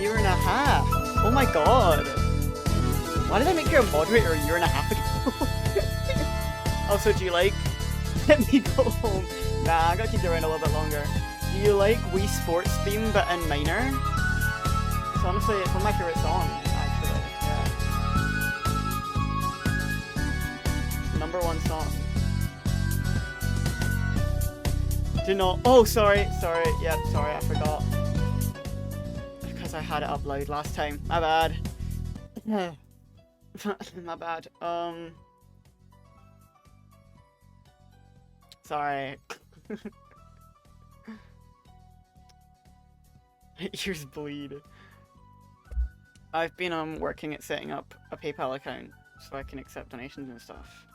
year and a half. Oh my god. Why did I make you a moderator a year and a half ago? Also, do you like... Let me go home. Nah, I gotta keep you around a little bit longer. Do you like Wii Sports theme but in minor? So honestly, it's one of my favorite songs, actually. Yeah. #1 song. Do not... Oh, sorry. Yep, sorry, I forgot. Because I had it up loud last time. My bad. My bad. Sorry. My ears bleed. I've been working at setting up a PayPal account so I can accept donations and stuff.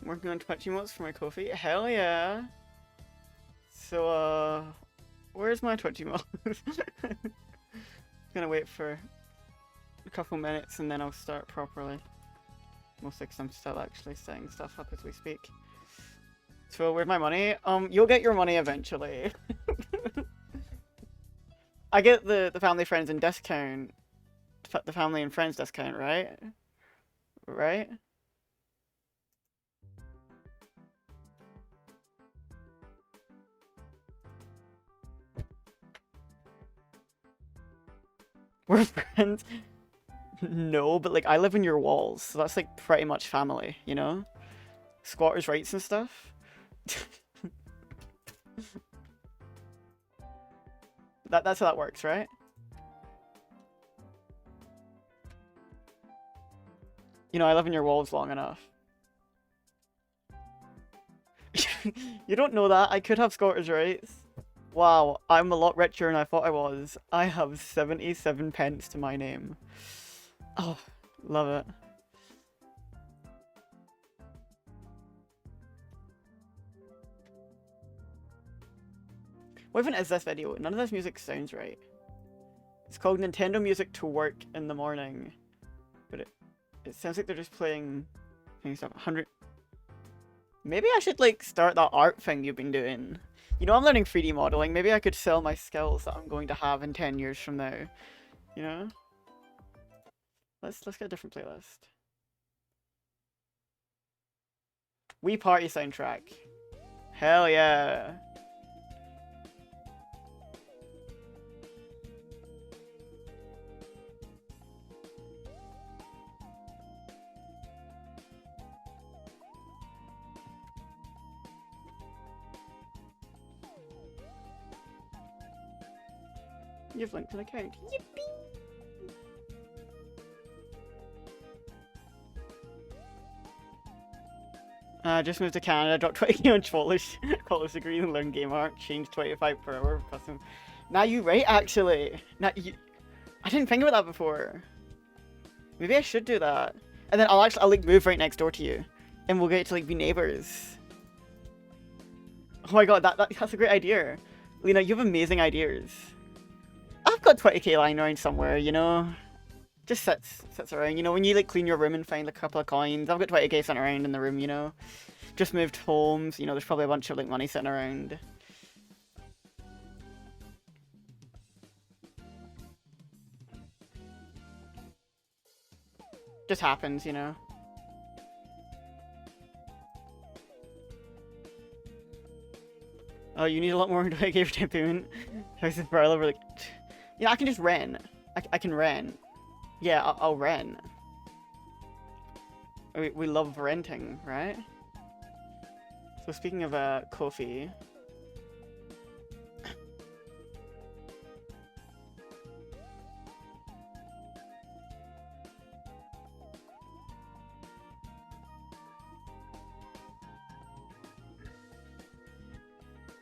Working on Twitch emotes for my Ko-fi? Hell yeah! So, where's my Twitch emote? Gonna wait for a couple minutes and then I'll start properly. Mostly because I'm still actually setting stuff up as we speak. So, where's my money? You'll get your money eventually. I get the family, friends, and discount. The family and friends discount, right? Right? We're friends? No, but like I live in your walls, so that's like pretty much family, you know? Squatters' rights and stuff. That's how that works, right? You know, I live in your walls long enough. You don't know that. I could have squatters' rights. Wow, I'm a lot richer than I thought I was. I have 77 pence to my name. Oh, love it. What even is this video? None of this music sounds right. It's called Nintendo Music to Work in the Morning. But it sounds like they're just playing stuff. 100... Maybe I should like start that art thing you've been doing. You know, I'm learning 3D modeling. Maybe I could sell my skills that I'm going to have in 10 years from now. You know? Let's get a different playlist. Wii Party soundtrack. Hell yeah. You've linked an account. Yippee! Just moved to Canada, dropped 20 on college degree and learned game art, changed 25 per hour custom. Now you right, actually. I didn't think about that before. Maybe I should do that. And then I'll like move right next door to you. And we'll get to like be neighbors. Oh my god, that's a great idea. Lena, you have amazing ideas. I've got 20k lying around somewhere, you know? Just sits around, you know, when you like clean your room and find a couple of coins. I've got 20k sitting around in the room, you know? Just moved homes, you know, there's probably a bunch of like money sitting around. Just happens, you know? Oh, you need a lot more than 20k for down payment. Houses for all over like... You know, I can just rent. I can rent. Yeah, I'll rent. We love renting, right? So speaking of Ko-fi...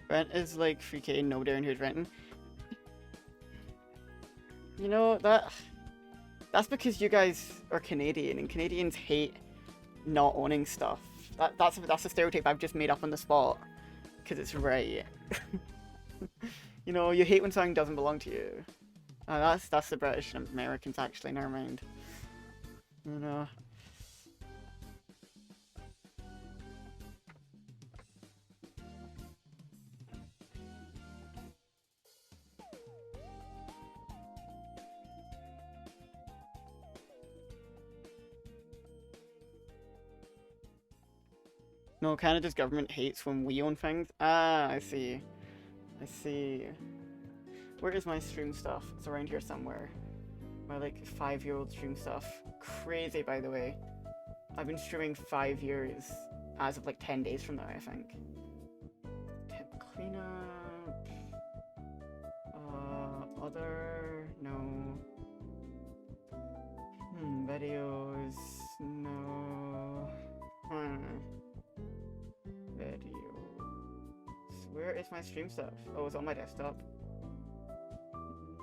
Rent is like 3k, no daring who's renting. You know, that's because you guys are Canadian, and Canadians hate not owning stuff. That's a stereotype I've just made up on the spot, because it's right. You know, you hate when something doesn't belong to you. That's the British and Americans actually, never mind. You know. No, Canada's government hates when we own things. Ah, I see. I see. Where is my stream stuff? It's around here somewhere. My like 5-year-old stream stuff. Crazy, by the way. I've been streaming 5 years as of like 10 days from now, I think. Tip cleanup. Other, no. Videos, no. Videos. Where is my stream stuff? Oh, it's on my desktop.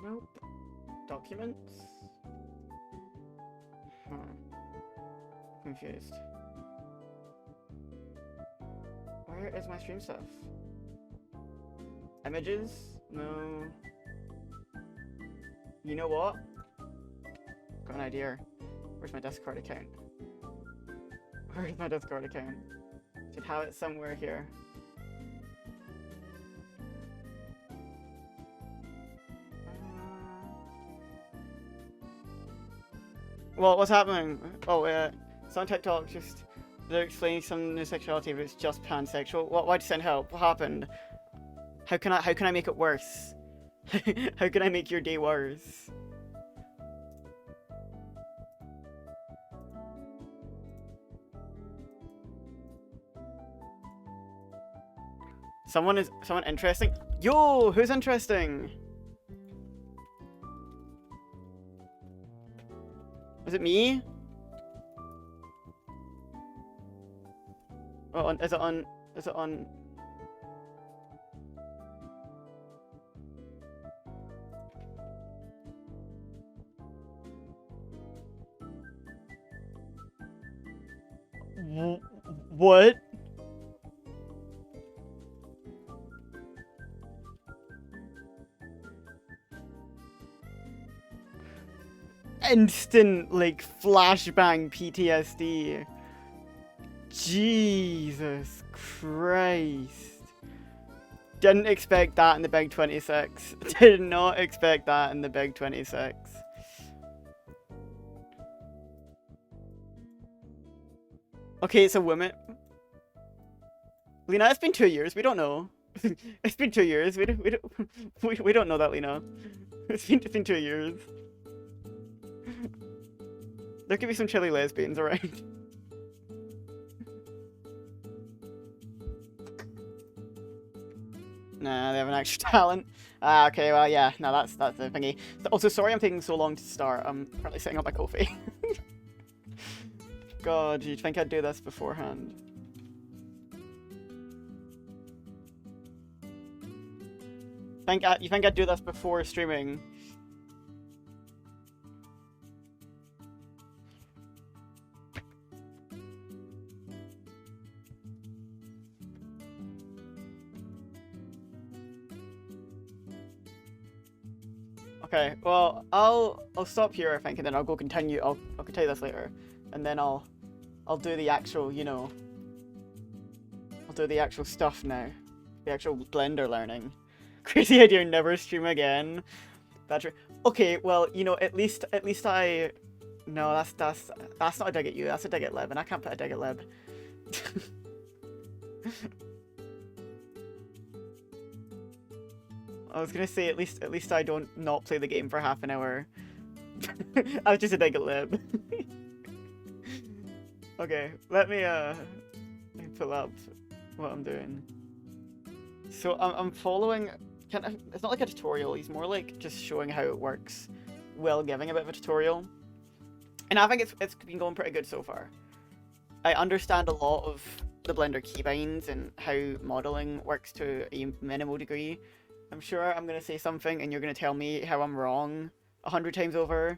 Nope. Documents? Confused. Where is my stream stuff? Images? No. You know what? Got an idea. Where's my Discord account? Where's my Discord account? Should have it somewhere here. Well, what's happening? Oh, it's on TikTok, just they're explaining some new sexuality, but it's just pansexual. Why'd you send help? What happened? How can I make it worse? How can I make your day worse? Someone interesting? Yo, who's interesting? Is it me? Oh, is it on? What? Instant, like, flashbang PTSD. Jesus Christ. Didn't expect that in the Big 26. Did not expect that in the Big 26. Okay, it's a woman. Lena, it's been 2 years. We don't know. It's been 2 years. We don't know that, Lena. It's been 2 years. There could be some chilly lesbians, alright? Nah, they have an extra talent. Ah, okay, well, yeah, no, that's the thingy. Also, sorry I'm taking so long to start. I'm currently setting up my coffee. God, you'd think I'd do this beforehand. You think I'd do this before streaming? Okay, well, I'll stop here, I think, and then I'll go continue. I'll continue this later, and then I'll do the actual, you know, I'll do the actual stuff now, the actual Blender learning. Crazy idea, never stream again. That's okay. Well, you know, at least I. No, that's not a dig at you. That's a dig at Lib, and I can't put a dig at Lib. I was gonna say at least I don't not play the game for half an hour. I was just a dig at Lib. Okay, let me pull up what I'm doing. So I'm following. It's not like a tutorial. He's more like just showing how it works, while giving a bit of a tutorial. And I think it's been going pretty good so far. I understand a lot of the Blender keybinds and how modeling works to a minimal degree. I'm sure I'm going to say something and you're going to tell me how I'm wrong 100 times over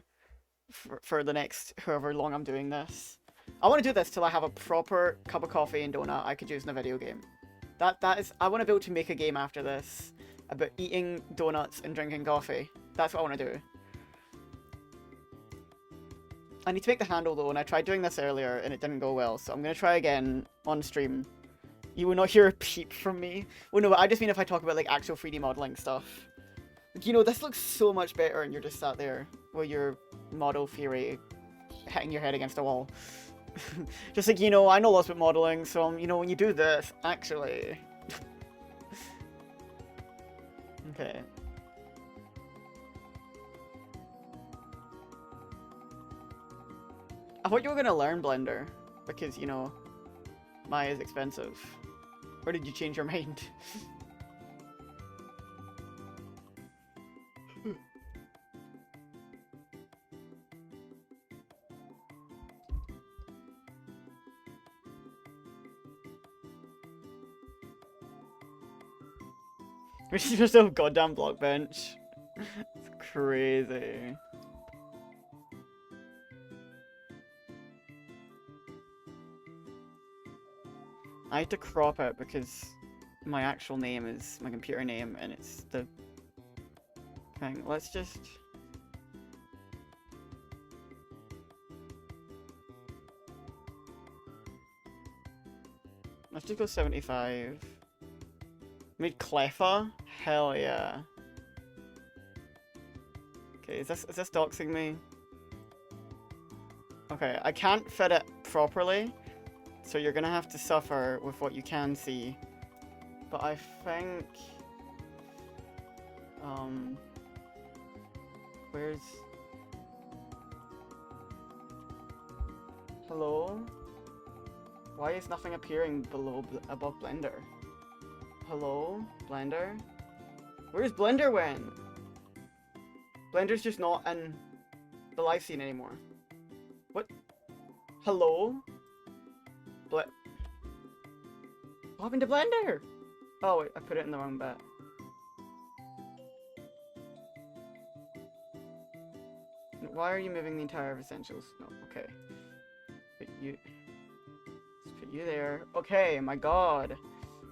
for the next however long I'm doing this. I want to do this till I have a proper cup of coffee and donut I could use in a video game. That is, I want to be able to make a game after this about eating donuts and drinking coffee. That's what I want to do. I need to make the handle though, and I tried doing this earlier and it didn't go well, so I'm going to try again on stream. You will not hear a peep from me. Well, no, but I just mean if I talk about like actual 3D modeling stuff. You know, this looks so much better and you're just sat there with your model theory hitting your head against a wall. Just like, you know, I know lots about modeling, so, you know, when you do this, actually... Okay. I thought you were gonna learn Blender, because, you know, Maya is expensive. Or did you change your mind? Which is just a goddamn block bench. It's crazy. I had to crop it because my actual name is my computer name and it's the thing. Let's just... Let's just go 75. Made Cleffa? Hell yeah. Okay, is this doxing me? Okay, I can't fit it properly, so you're gonna have to suffer with what you can see. But I think... Where's... Hello? Why is nothing appearing above Blender? Hello? Blender? Where's Blender went? Blender's just not in the live scene anymore. What? Hello? What happened to Blender? Oh wait, I put it in the wrong bit. Why are you moving the entire of Essentials? No, okay. Let's put you there. Okay, my god.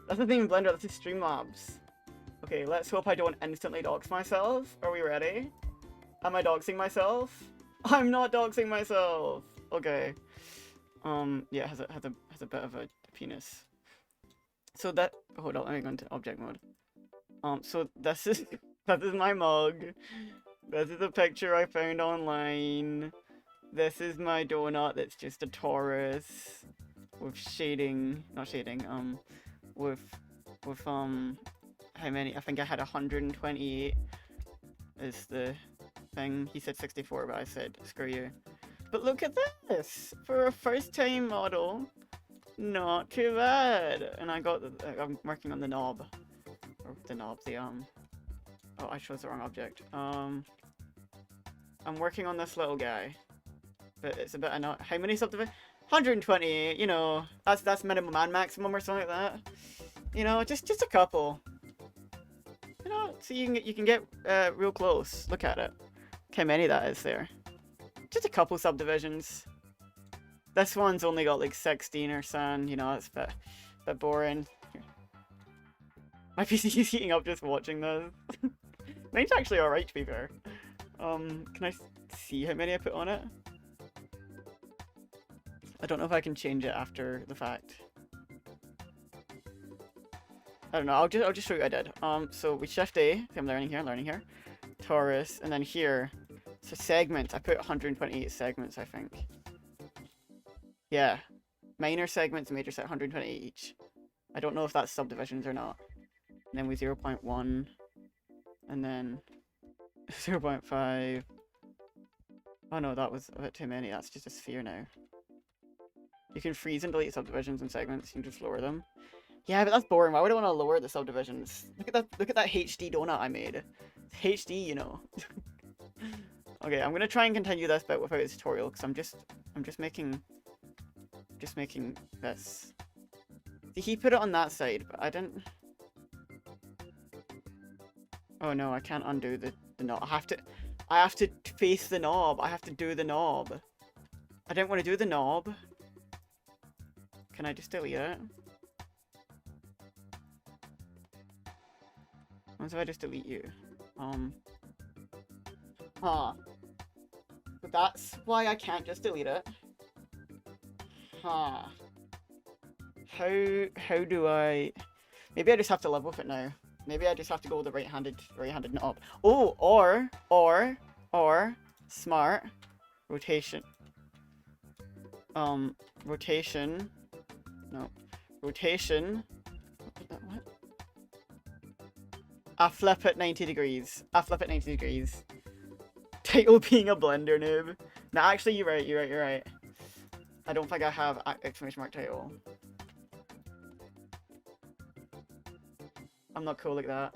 That's the thing in Blender, that's Streamlabs. Okay, let's hope I don't instantly dox myself. Are we ready? Am I doxing myself? I'm not doxing myself! Okay. Yeah, has a bit of a penis. So that, hold on, let me go into object mode. So this is, that is my mug. This is a picture I found online. This is my donut that's just a torus. With shading, not shading, with how many? I think I had 128 is the thing. He said 64, but I said screw you. But look at this! For a first time model, not too bad! And I got I'm working on the knob. Or the knob, oh, I chose the wrong object. I'm working on this little guy. But it's a bit annoying. How many subdivisions? 128, you know, that's minimum and maximum or something like that. You know, just a couple. You know, so you can get real close. Look at it. Look how many that is there. Just a couple subdivisions. This one's only got like 16 or something, you know, it's a bit boring. Here. My PC is heating up just watching this. Mine's actually alright to be fair. Can I see how many I put on it? I don't know if I can change it after the fact. I don't know, I'll just show you what I did. So we shift A, I'm learning here. Torus, and then here. So segments, I put 128 segments, I think. Yeah. Minor segments, major segments, 128 each. I don't know if that's subdivisions or not. And then we 0.1. And then 0.5. Oh no, that was a bit too many. That's just a sphere now. You can freeze and delete subdivisions and segments. You can just lower them. Yeah, but that's boring. Why would I want to lower the subdivisions? Look at that HD donut I made. It's HD, you know. Okay, I'm gonna try and continue this bit without a tutorial because I'm just making this. See, he put it on that side, but I didn't. Oh no, I can't undo the knob. I have to face the knob. I have to do the knob. I didn't want to do the knob. Can I just delete it? What if I just delete you? Huh. But that's why I can't just delete it. Huh. How do I... Maybe I just have to live with it now. Maybe I just have to go with the right-handed knob. Oh, or smart rotation. Rotation. No. Rotation. What? I flip at 90 degrees. I flip at 90 degrees. Title being a blender noob. No, actually, you're right. I don't think I have exclamation mark title. I'm not cool like that.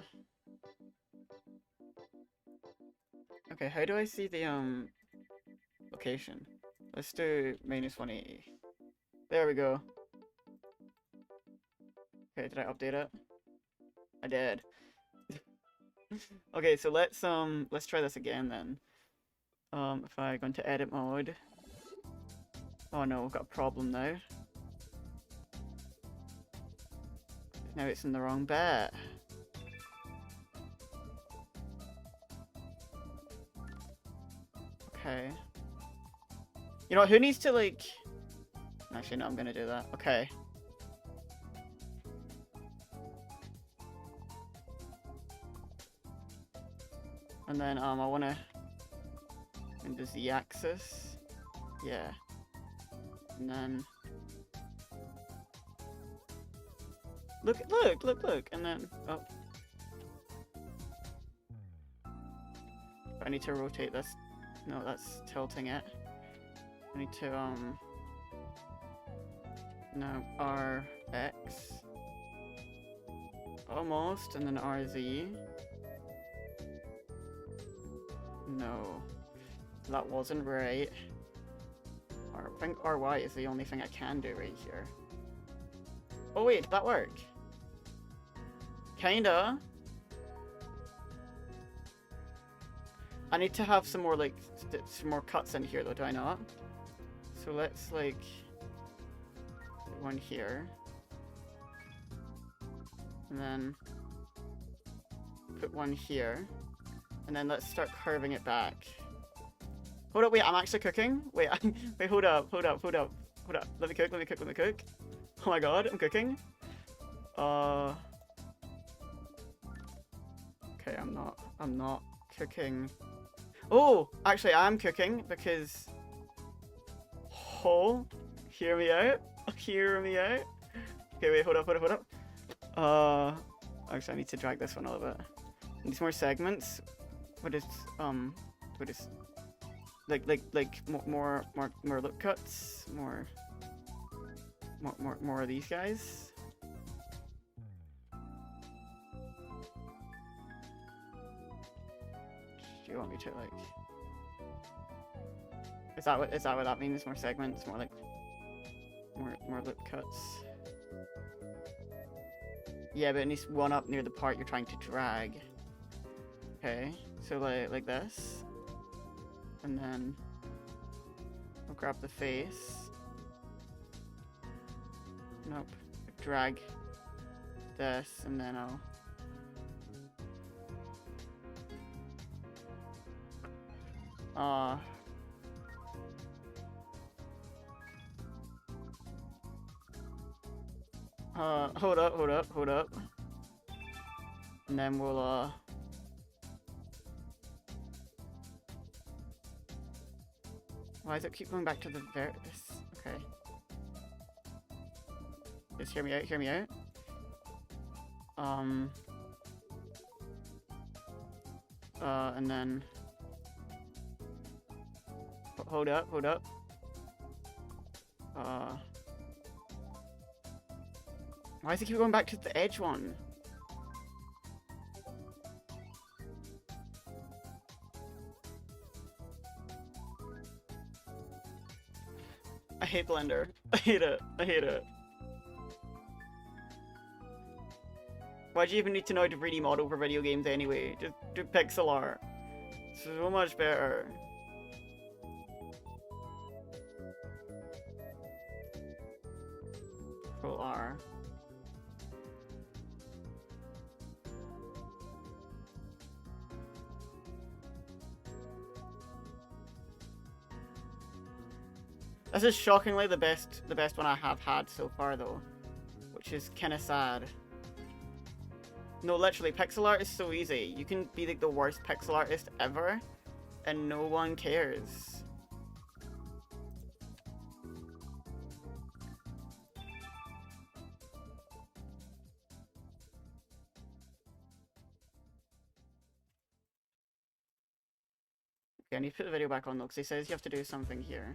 Okay, how do I see the, location? Let's do -180. There we go. Okay, did I update it? I did. Okay, so let's try this again then. If I go into edit mode. Oh no, we've got a problem now. Now it's in the wrong bit. Okay. You know what, who needs to like... Actually, no, I'm gonna do that. Okay. And then, I wanna... And the Z-axis. Yeah. And then... Look, and then... Oh. I need to rotate this. No, that's tilting it. I need to, now RX. Almost, and then RZ. No. That wasn't right. I think RY is the only thing I can do right here. Oh wait, did that work? Kinda. I need to have some more, like, some more cuts in here though, do I not? So let's, like, put one here. And then put one here. And then let's start curving it back. Hold up, wait, I'm actually cooking? Wait, wait, hold up. Let me cook. Oh my god, I'm cooking. Okay, I'm not cooking. Oh, actually I am cooking because... Oh, hear me out. Okay, wait, hold up. Actually I need to drag this one a little bit. I need some more segments. What is like more lip cuts, more of these guys. Do you want me to like? Is that what that means? More segments, more like more lip cuts. Yeah, but it needs one up near the part you're trying to drag. Okay, so like this. And then I'll grab the face. Nope. Drag this, and then I'll... hold up. And then we'll, why does it keep going back to the okay. Just hear me out. And then... Hold up. Why does it keep going back to the edge one? I hate Blender. I hate it. Why'd you even need to know how to 3D model for video games anyway? Just do pixel art. So much better. Control R. This is shockingly the best one I have had so far though, which is kinda sad. No, literally, pixel art is so easy. You can be like the worst pixel artist ever, and no one cares. Okay, I need to put the video back on though, because he says you have to do something here.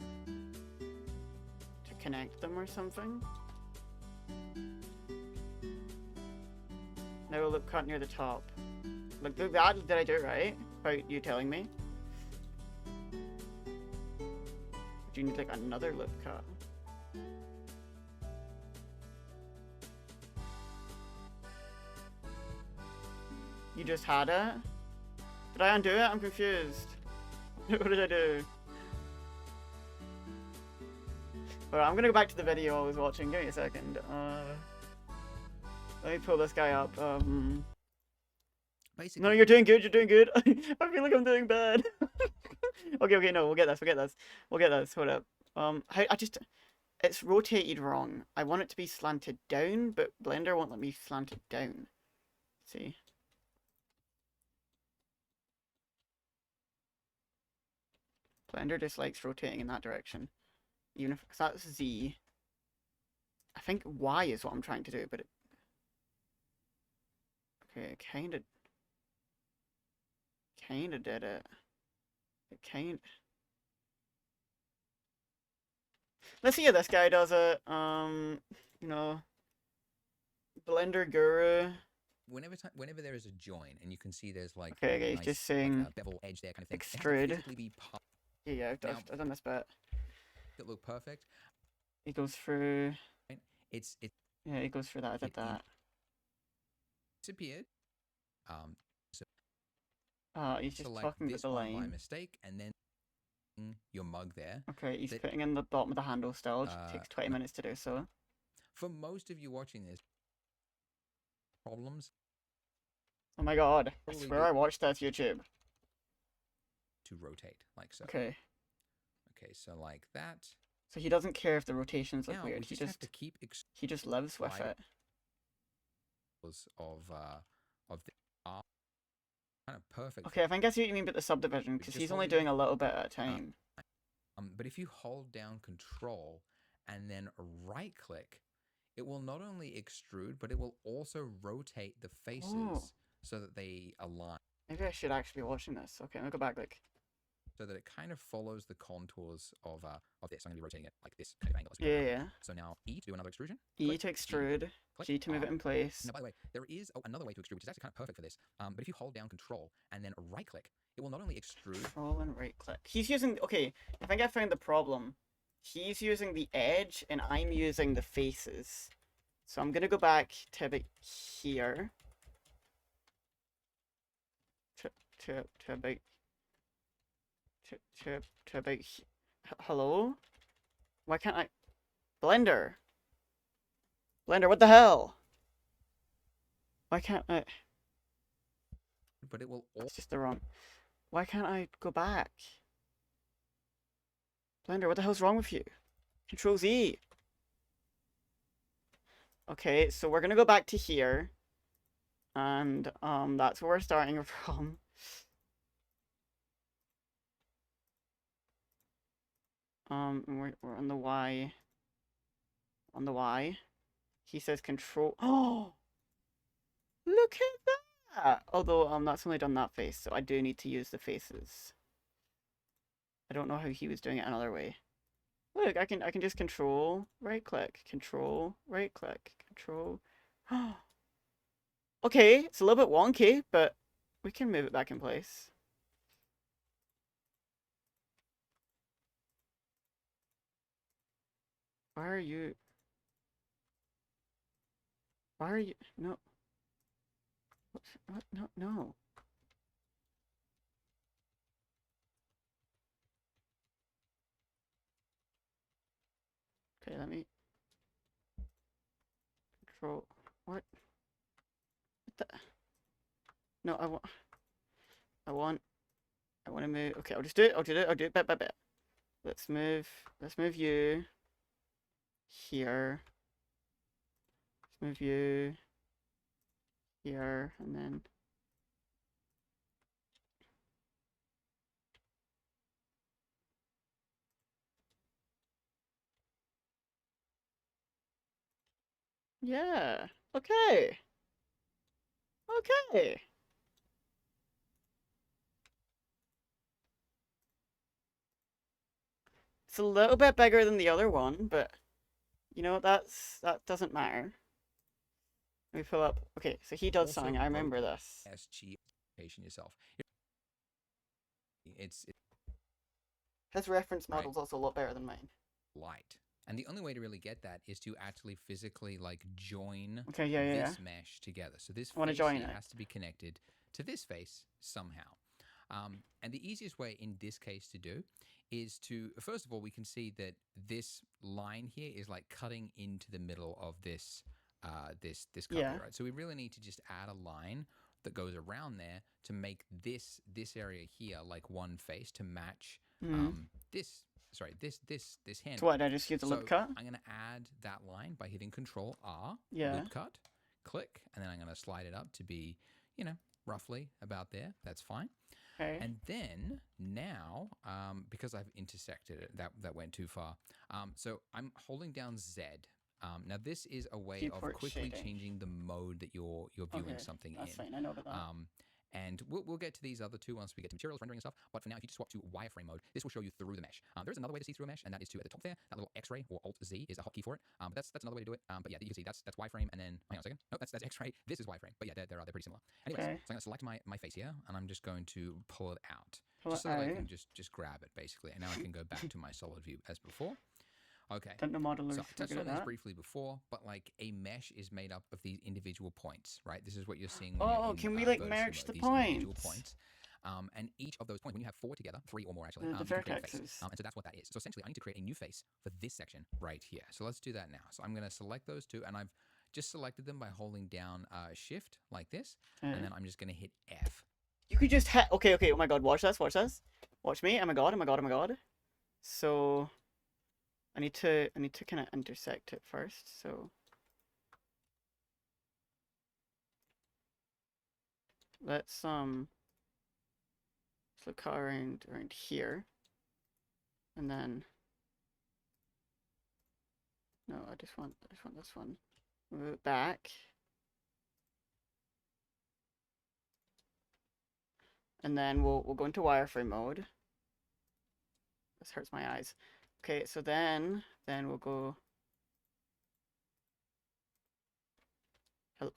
To connect them or something. Now we'll look cut near the top. Look, did I do it right? About you telling me? Do you need like another lip cut? You just had it? Did I undo it? I'm confused. What did I do? Alright, I'm gonna go back to the video I was watching. Give me a second. Let me pull this guy up. Basically, No, you're doing good, you're doing good. I feel like I'm doing bad. Okay, no, we'll get this. We'll get this, hold up. It's rotated wrong. I want it to be slanted down, but Blender won't let me slant it down. Let's see. Blender dislikes rotating in that direction. Even if, cause that's Z. I think Y is what I'm trying to do, but it... Okay, it kinda did it. Let's see how this guy does it. You know, Blender Guru. whenever there is a join, and you can see there's like Okay, he's just saying like a bevel edge there, kind of thing. extrude. Yeah, I've done this bit. It look perfect. He goes through. It's Yeah, he goes through that. I did that. Disappeared. He's just talking about the line. By mistake, and then your mug there. Okay, he's putting in the bottom of the handle still. It takes 20 minutes to do so. For most of you watching this, problems. Oh my god! I swear I watched that YouTube. To rotate like so. Okay. Okay, so like that. So he doesn't care if the rotations look now, weird. We just have to keep he just lives with it. Of the kind of perfect. Okay, I think I see what you mean about the subdivision, because he's only doing a little bit at a time. But if you hold down Control and then right click, it will not only extrude, but it will also rotate the faces so that they align. Maybe I should actually be watching this. Okay, I'll go back like. So that it kind of follows the contours of this. I'm going to be rotating it like this kind of angle. Yeah. So now E to do another extrusion. E to extrude. G to move it in place. Now, by the way, there is another way to extrude, which is actually kind of perfect for this. But if you hold down Control and then right click, it will not only extrude. Control and right click. He's using. Okay, I think I found the problem. He's using the edge and I'm using the faces. So I'm gonna go back to about here. To about. To about. Hello? Why can't I? Blender, what the hell? Why can't I? But it will. It's just the wrong. Why can't I go back? Blender, what the hell's wrong with you? Control Z. Okay, so we're gonna go back to here. And that's where we're starting from. We're on the Y. On the Y. He says Control. Oh, look at that! Although that's only done that face, so I do need to use the faces. I don't know how he was doing it another way. Look, I can just Control right click, Control right click, Control. Okay, it's a little bit wonky, but we can move it back in place. Why are you? No. What? No. Okay, let me Control. What the? No, I want to move. Okay, I'll just do it. I'll do it bit by bit. Let's move you here. Let's move you here, and then yeah. Okay. Okay. It's a little bit bigger than the other one, but you know, that doesn't matter. Let me pull up. Okay, so he does Also something. I remember rotate this. SG yourself. It's His reference right model's also a lot better than mine. light. And the only way to really get that is to actually physically like join Okay, yeah. this mesh together. So this I want to face join here it. has to be connected to this face somehow. And the easiest way in this case to do is to, first of all, we can see that this line here is like cutting into the middle of this this cover, Yeah. right? So we really need to just add a line that goes around there to make this area here like one face to match this handle. So what, I just use a So loop cut? I'm going to add that line by hitting Control R, Yeah. loop cut, click, and then I'm going to slide it up to be, you know, roughly about there. That's fine. Okay. And then now, because I've intersected it, that went too far. So I'm holding down Z. Now this is a way of Viewport quickly shading. changing the mode that you're viewing Okay, something that's in. fine. I know about that. And we'll get to these other two once we get to materials, rendering and stuff. But for now, if you just swap to wireframe mode, this will show you through the mesh. There's another way to see through a mesh, and that is to, at the top there, that little X-ray or Alt-Z is a hotkey for it. But that's another way to do it. But yeah, you can see that's wireframe, and then, hang on a second. No, that's X-ray. This is wireframe. But yeah, they're pretty similar. Anyways, Okay. so I'm going to select my face here, and I'm just going to pull it out. Pull just it so that I out. can just grab it, basically. And now I can go back to my solid view as before. Okay. Didn't know modelers So I were touched good on at this that. briefly before, but like a mesh is made up of these individual points, right? This is what you're seeing when you're Oh, in, can we like vertices merge mode, the these individual points? and each of those points, when you have 4 together, 3 or more actually, The you can create a face. vertexes. And so that's what that is. So essentially, I need to create a new face for this section right here. So let's do that now. So I'm going to select those two, and I've just selected them by holding down Shift like this, and then I'm just going to hit F. You could just hit. Okay. Oh my god, watch this. Watch me. Oh my god. So I need to kind of intersect it first. So let's look around here, and then no, I just want this one. Move it back, and then we'll go into wireframe mode. This hurts my eyes. Okay, so then we'll go.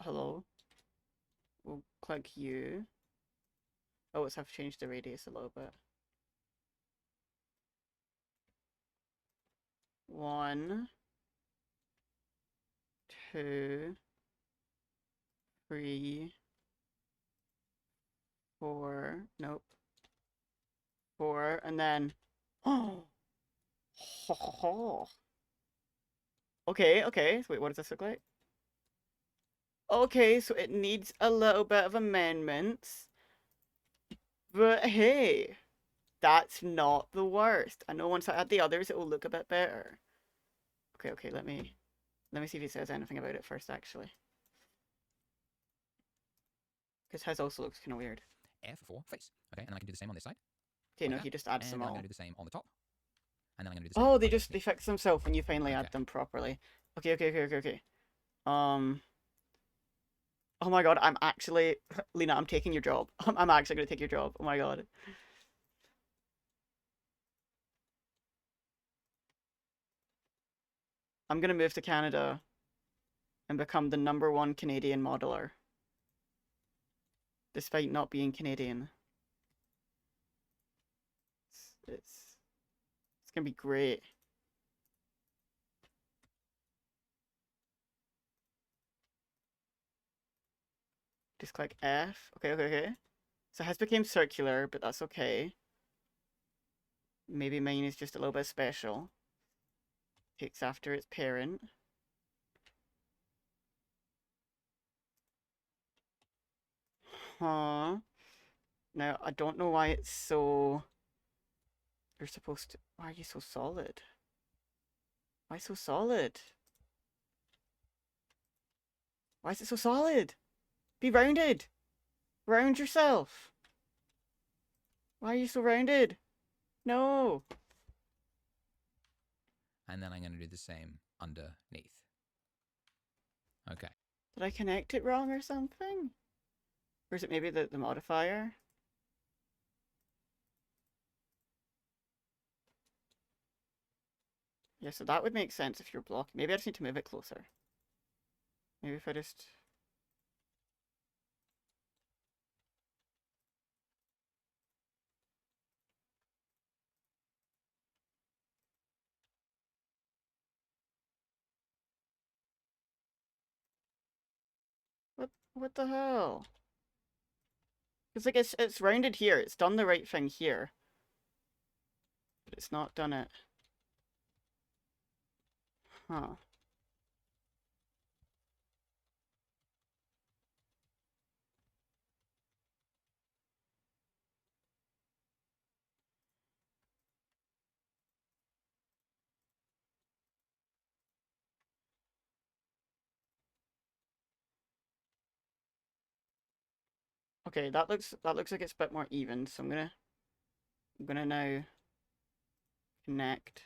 Hello. We'll click U. Oh, let's have to change the radius a little bit. 1, 2, 3, 4. Nope. 4, and then. Oh. Okay. So wait, what does this look like? Okay, so it needs a little bit of amendments. But hey, that's not the worst. I know once I add the others, it will look a bit better. Okay, let me see if he says anything about it first, actually. Because his also looks kind of weird. F for face. Okay, and I can do the same on this side. Okay, like no, that. he just adds And them I'm all. going to do the same on the top. And then I'm going to do the same. Oh, on they fix themselves when you finally add Okay. them properly. Okay. Oh my god, I'm actually... Lena, I'm taking your job. I'm actually going to take your job. Oh my god. I'm going to move to Canada and become the #1 Canadian modeler. Despite not being Canadian. It's going to be great. Just click F. Okay. So it has become circular, but that's okay. Maybe mine is just a little bit special. Takes after its parent. Huh. Now, I don't know why it's so... You're supposed to... Why are you so solid? Why so solid? Why is it so solid? Be rounded! Round yourself! Why are you so rounded? No! And then I'm going to do the same underneath. Okay. Did I connect it wrong or something? Or is it maybe the modifier? Yeah, so that would make sense if you're blocking. Maybe I just need to move it closer. Maybe if I just... What the hell? It's like it's rounded here. It's done the right thing here. But it's not done it. Huh. Okay, that looks like it's a bit more even, so I'm gonna now connect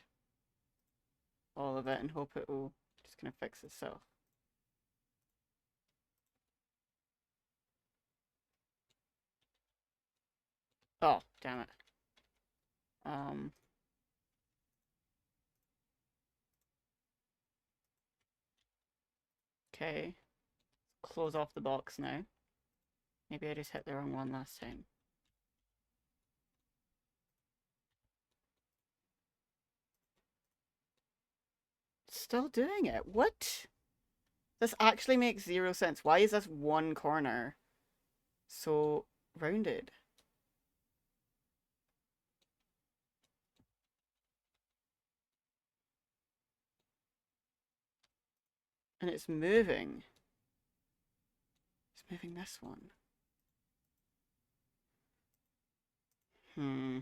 all of it and hope it will just kind of fix itself. Oh, damn it. Okay. Close off the box now. Maybe I just hit the wrong one last time. Still doing it. What? This actually makes zero sense. Why is this one corner so rounded? And it's moving. It's moving this one. Hmm.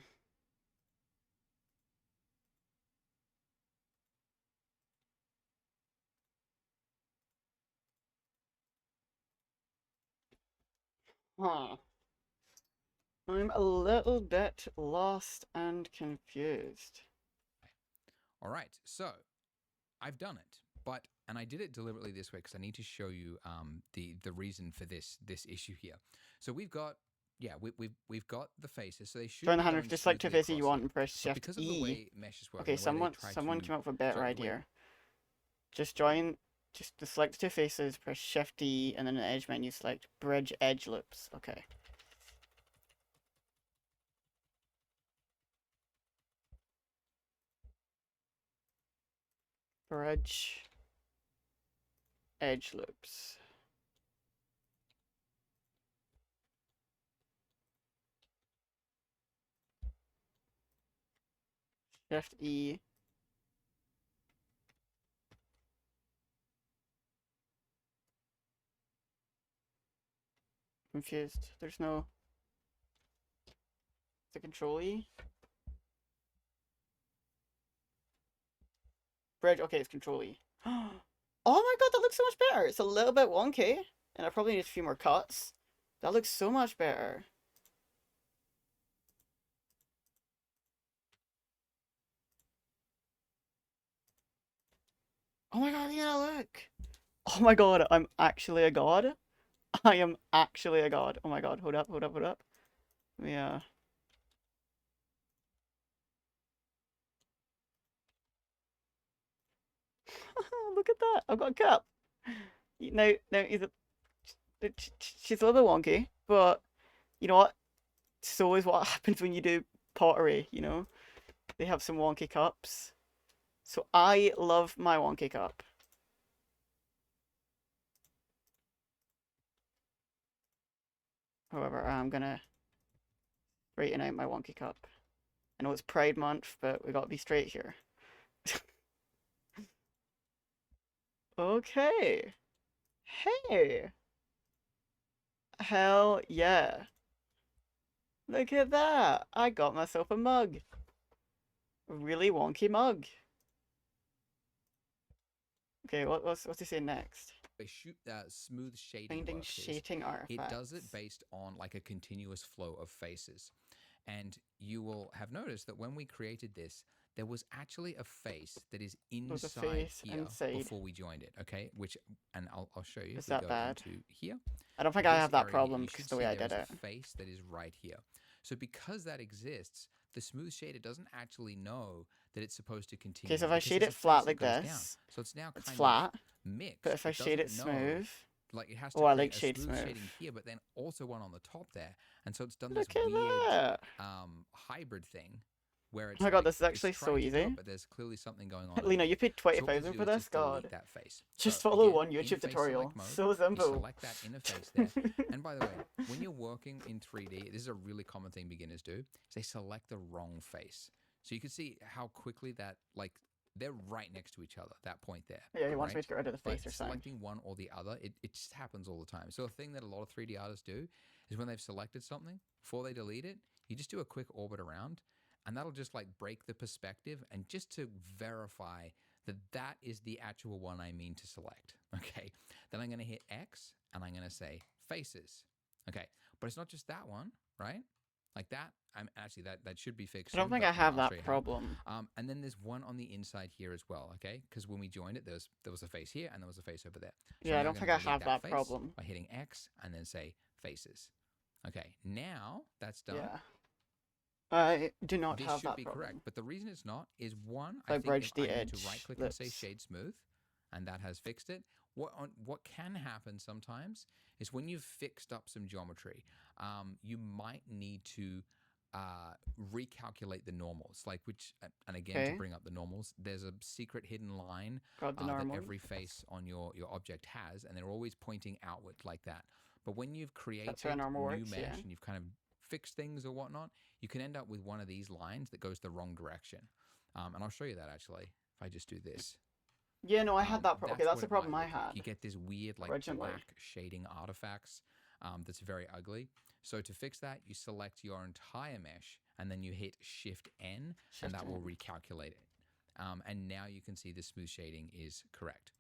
Huh. I'm a little bit lost and confused. All right, so I've done it, and I did it deliberately this way because I need to show you the reason for this issue here. So we've got we've got the faces, so they should Join be the hand going if just like to smoothly visit you across want here. and press But Shift because of the E. way meshes work, Okay, and the way they try someone to, came up with a better sorry, wait. idea. Just join, just select two faces, press Shift E, and then in the edge menu select Bridge Edge Loops. Okay. Bridge Edge Loops. Shift E. Confused. There's no... The Control E? Bridge, okay, it's Control E. Oh my god, that looks so much better! It's a little bit wonky, and I probably need a few more cuts. That looks so much better. Oh my god, yeah, look! Oh my god, I'm actually a god. I am actually a god. Oh my god, hold up, hold up, hold up. Yeah. Look at that. I've got a cup. Now, she's a little bit wonky, but you know what? So is what happens when you do pottery, you know? They have some wonky cups. So I love my wonky cup. However, I'm gonna straighten out my wonky cup. I know it's Pride Month, but we gotta be straight here. Okay. Hey. Hell yeah. Look at that. I got myself a mug. A really wonky mug. Okay, what's he saying next? Smooth shading Finding work is, shading it does it artifacts. based on like a continuous flow of faces. And you will have noticed that when we created this, there was actually a face that is There's a inside face here inside. before we joined it, okay? And I'll show you. Is If we that go bad? into here, I don't think I this have that area here, problem you because should the see way I there did is it. a face that is right here. So because that exists, the smooth shader doesn't actually know that it's supposed to continue. Okay, so if I because shade there's it a face flat that like goes down. this, So it's now it's kind flat. of mixed. But if I shade it doesn't know- smooth, like it has oh, to I create like a shade smooth smooth. shading here, but then also one on the top there, and so it's done Look this at weird that! hybrid thing where it's Oh my god, like, this is it's actually so trying to do easy. it, but there's clearly something going on. Lena, you paid So what we 20,000 do for is this? just delete God. that face. Just So follow again, one in YouTube face tutorial. select mode, So you simple. select that interface there. And by the way, when you're working in 3D, this is a really common thing beginners do, is they select the wrong face. So you can see how quickly that, like, they're right next to each other, that point there. Yeah, he wants me right? to get rid of the face But or something. selecting one or the other, it just happens all the time. So a thing that a lot of 3D artists do is when they've selected something, before they delete it, you just do a quick orbit around, and that'll just like break the perspective, and just to verify that that is the actual one I mean to select. Okay, then I'm going to hit X, and I'm going to say faces. Okay, but it's not just that one, right? Like that. I'm actually that should be fixed. I don't soon, think but I have I'll show that you how. problem. And then there's one on the inside here as well, okay? Because when we joined it, there was a face here and there was a face over there. So Yeah, I now don't I'm think gonna I delete have that face problem. by hitting X and then say faces. Okay, now that's done. Yeah. I do not This have should that be problem. correct, but the reason it's not is one, I I think bridged if the I need to edge, right click and say that's- shade smooth, and that has fixed it. What can happen sometimes is when you've fixed up some geometry, you might need to recalculate the normals, like and again, Okay. to bring up the normals, there's a secret hidden line Got the that normal. every face on your object has, and they're always pointing outward like that. But when you've created That's how normal new works, mesh yeah. and you've kind of fixed things or whatnot, you can end up with one of these lines that goes the wrong direction. And I'll show you that actually if I just do this. Yeah, no, I had that problem. Okay, that's what the it problem might I look like. had. You get this weird like originally. black shading artifacts that's very ugly. So to fix that, you select your entire mesh and then you hit Shift N, and that will recalculate it. And now you can see the smooth shading is correct.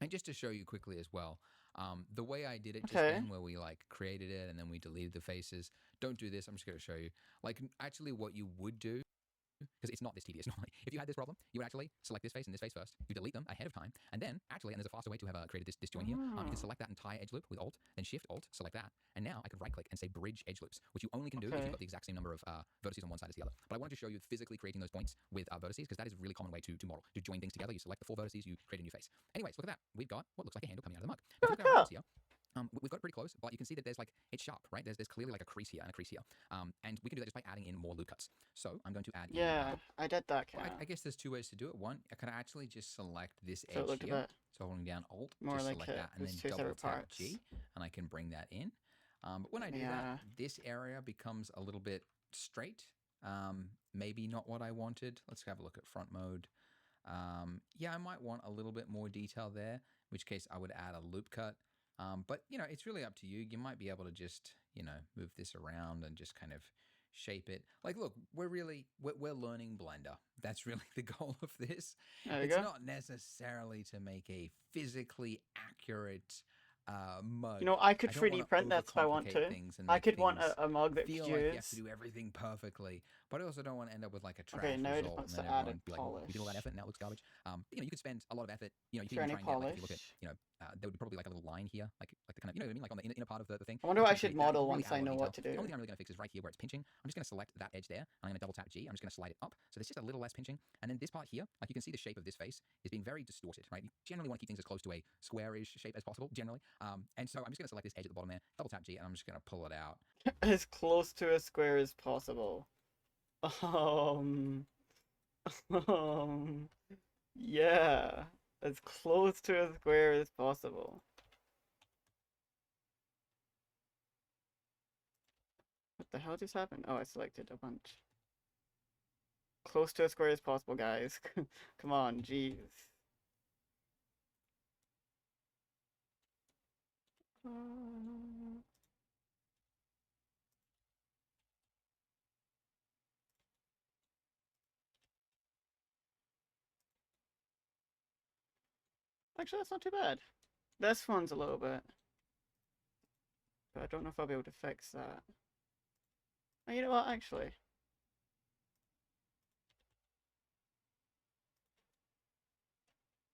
And just to show you quickly as well, the way I did it just then, where we like created it and then we deleted the faces, don't do this. I'm just going to show you. Like actually what you would do, because it's not this tedious normally. If you had this problem, you would actually select this face and this face first. You delete them ahead of time, and then actually, and there's a faster way to have created this join here. You can select that entire edge loop with Alt, then Shift Alt, select that, and now I could right click and say Bridge Edge Loops, which you only can do if you've got the exact same number of vertices on one side as the other. But I wanted to show you physically creating those points with vertices, because that is a really common way to model, to join things together. You select the 4 vertices, you create a new face. Anyways, look at that. We've got what looks like a handle coming out of the mug. If you look at our here, we've got it pretty close, but you can see that there's like, it's sharp, right? There's clearly like a crease here and a crease here. And we can do that just by adding in more loop cuts. So I'm going to add in, I did that. well, I guess there's 2 ways to do it. One, I can actually just select this So it edge looked a here. bit So holding down Alt, more just like select that, and there's then 2 double separate tap parts. G, and I can bring that in. But when I do that, this area becomes a little bit straight. Maybe not what I wanted. Let's have a look at front mode. Yeah, I might want a little bit more detail there, in which case I would add a loop cut. But, you know, it's really up to you. You might be able to just, you know, move this around and just kind of shape it. Like, look, we're learning Blender. That's really the goal of this. There we It's go. not necessarily to make a physically accurate mug. You know, I could don't 3D wanna print that if I want overcomplicate to. things and I make could want things a mug that feel could like you have use. to do everything perfectly, but I also don't want to end up with like a trash Okay, now it result, wants and then to add everyone a be like, "Oh, you did all that polish. effort and now it looks garbage." You know, you could spend a lot of effort. You know, you Is can there even any try and get, like, if you look at, polish? you know, there would be probably like a little line here, like the kind of, you know what I mean, like on the inner part of the thing. I wonder You what I can should create that. You model can really once add I a lot know of what detail. to The only do. thing I'm really going to fix is right here where it's pinching. I'm just going to select that edge there, and I'm going to double tap G. I'm just going to slide it up, so there's just a little less pinching. And then this part here, like you can see the shape of this face is being very distorted, right? You generally want to keep things as close to a squarish shape as possible, generally. And so I'm just going to select this edge at the bottom there, double tap G, and I'm just going to pull it out. As close to a square as possible. Yeah, as close to a square as possible. What the hell just happened? Oh, I selected a bunch. Close to a square as possible, guys. Come on, jeez. Actually, that's not too bad. This one's a little bit. But I don't know if I'll be able to fix that. Oh, you know what, actually?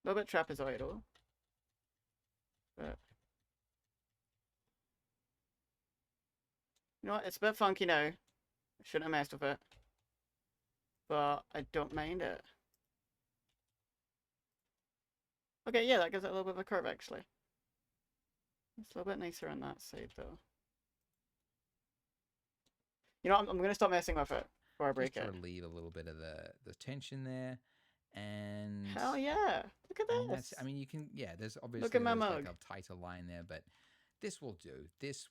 A little bit trapezoidal. But... you know what, it's a bit funky now. I shouldn't have messed with it. but I don't mind it. Okay, yeah, that gives it a little bit of a curve actually. It's a little bit nicer on that side though. You know, I'm gonna stop messing with it before I break Just to it. relieve a little bit of the tension there. And Hell yeah! Look at I mean this. you can, yeah, there's Look at obviously my there's like mug. a tighter line there, but this will do. This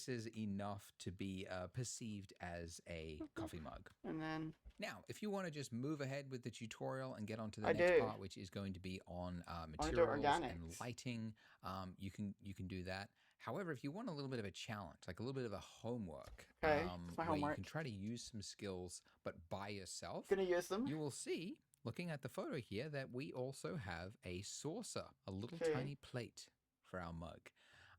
is enough to be perceived as a coffee mug. And then Now, if you want to just move ahead with the tutorial and get on to the I next do. part, which is going to be on I want to do materials and organics. lighting, you can do that. However, if you want a little bit of a challenge, like a little bit of a homework, Okay, it's my where you homework. can try to use some skills but by yourself, Gonna use them. you will see, looking at the photo here, that we also have a saucer, a little Okay. tiny plate for our mug.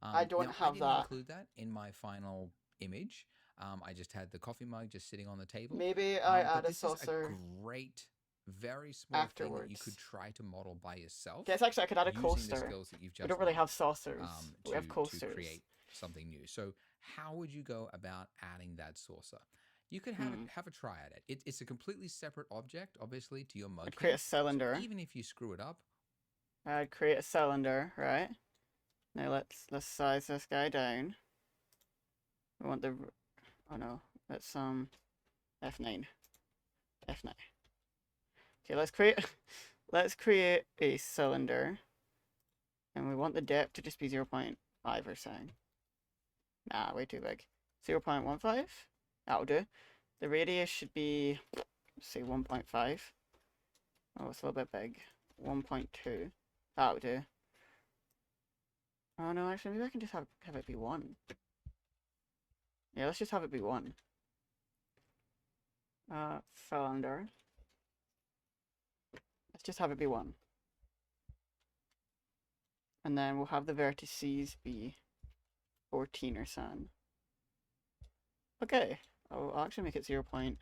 I don't now, have I didn't that. include that in my final image. I just had the coffee mug just sitting on the table. Maybe I add but a this saucer is a great, very small thing that you could afterwards. try to model by yourself. Yes, actually, I could add a using the coaster. skills that you've We just don't really learned, have saucers. We have to coasters. create something new. So how would you go about adding that saucer? You could have a try at it. It's a completely separate object, obviously, to your mug. I'd create a cylinder. So even if you screw it up, I'd create a cylinder, right? Now let's size this guy down. We want the, oh no, let's F9. F9. Okay, let's create a cylinder. And we want the depth to just be 0.5 or so. Nah, way too big. 0.15? That'll do. The radius should be, say, 1.5. Oh, it's a little bit big. 1.2. That'll do. Oh no, actually, maybe I can just have it be 1. Yeah, let's just have it be 1. Cylinder. Let's just have it be 1. And then we'll have the vertices be 14 or something. Okay. I'll actually make it 0.1.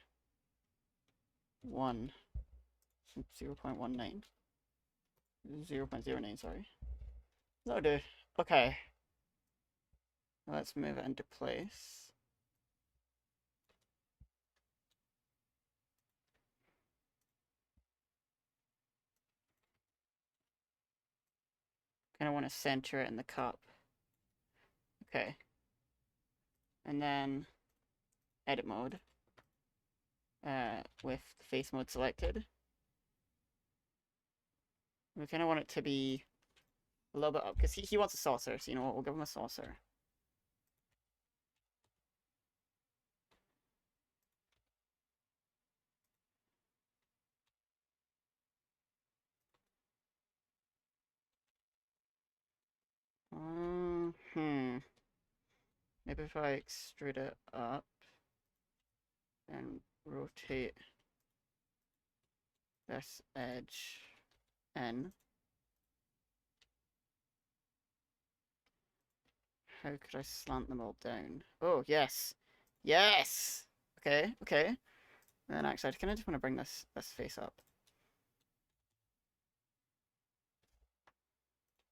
0.19. 0.09, sorry. That'll do. Okay. Let's move it into place. Kind of want to center it in the cup. Okay. And then edit mode. With face mode selected. We kind of want it to be a little bit up, because he wants a saucer, so you know what, we'll give him a saucer. Maybe if I extrude it up and rotate this edge in. How could I slant them all down? Oh, yes. Yes! Okay, okay. And then actually, I kind of just want to bring this face up.